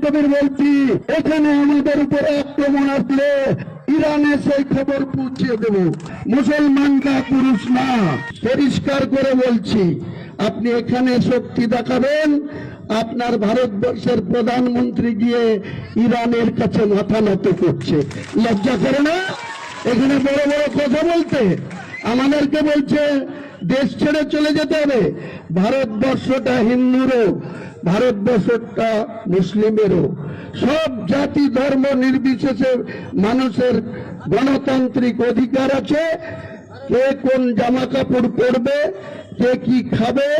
কবির বলছি, এখানে আমাদের উপরে আক্রমণ আসলে ইরানে সেই খবর পৌঁছে দেব। মুসলমানরা পুরুষ না, পরিষ্কার করে বলছি। আপনি এখানে শক্তি দেখাবেন, আপনার ভারতবর্ষের প্রধানমন্ত্রী গিয়ে ইরানের কাছে মাথা নত করছে। লজ্জা করে না এখানে বড় বড় কথা বলতে? আমাদেরকে বলছে দেশ ছেড়ে চলে যেতে হবে। ভারতবর্ষটা হিন্দুরও, ভারতবর্ষটা মুসলিমেরও। সব জাতি ধর্ম নির্বিশেষে মানুষের গণতান্ত্রিক অধিকার আছে। কে কোন জামা কাপড় পরবে, কে কি খাবে,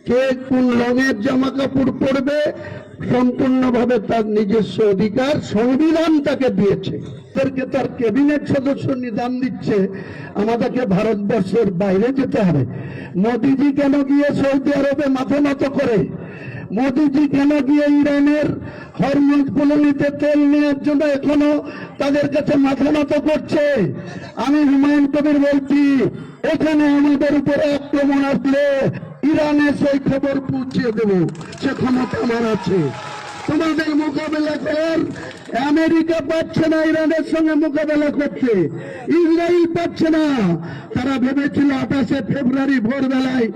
কে কোন রঙের জামা কাপড় পরবে, সম্পূর্ণভাবে তার নিজস্ব অধিকার সংবিধান তাকে দিয়েছে। তার ক্যাবিনেট সদস্য নিদান দিচ্ছে আমাদেরকে ভারতবর্ষের বাইরে যেতে হবে। মোদিজি কেন গিয়ে সৌদি আরবে মাথা নত করে? মোদিজি কেন গিয়ে ইরানের হরমুজ কলোনিতে তেল নেওয়ার জন্য এখনো তাদের কাছে মাথা নত করছে? আমি হুমায়ুন কবির বলছি, এখানে আমাদের উপরে আক্রমণ আসলে ইরানে সেই খবর পৌঁছে দেব, সে ক্ষমতা আমার আছে। তোমাদের মোকাবেলা করার আমেরিকা পাচ্ছে না, ইরানের সঙ্গে মোকাবেলা করতে ইসরায়েল পাচ্ছে না। তারা ভেবেছিল 28শে ফেব্রুয়ারি ভোরবেলায়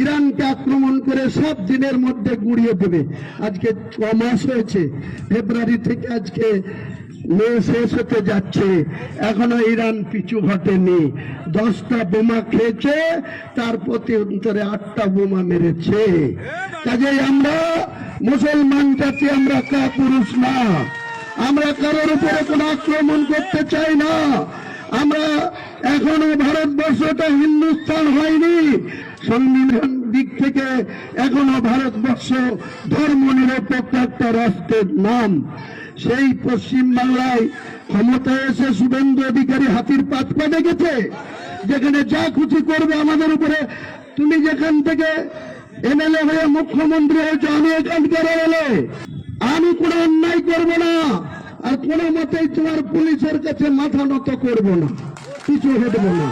ইরানকে আক্রমণ করে 7 দিনের মধ্যে গুড়িয়ে দেবে। আজকে 6 মাস হয়েছে, ফেব্রুয়ারি থেকে আজকে মে শেষ হতে যাচ্ছে, এখনো ইরান পিছু হটেনি। 10টা বোমা খেয়েছে, তার প্রতি অন্তরে 8টা বোমা মেরেছে। কাজেই আমরা মুসলমান জাতি, আমরা কাপুরুষ না, আমরা কারোর উপরে কোনো আক্রমণ করতে চাই না। আমরা এখনো ভারতবর্ষটা হিন্দুস্তান হয়নি। সংবিধান দিক থেকে এখনো ভারতবর্ষ ধর্ম নিরপেক্ষ একটা রাষ্ট্রের নাম। সেই পশ্চিম বাংলায় ক্ষমতায় এসে শুভেন্দু অধিকারী হাতির পাত পা দেখেছে, যেখানে যা খুশি করবে আমাদের উপরে। তুমি যেখান থেকে এমএলএ হয়ে মুখ্যমন্ত্রী হয়েছে, আমি এখানকার এমএলএ, আমি কোনো অন্যায় করব না, আর কোনো মতেই তোমার পুলিশের কাছে মাথা নত করব না, কিছু হটবো না।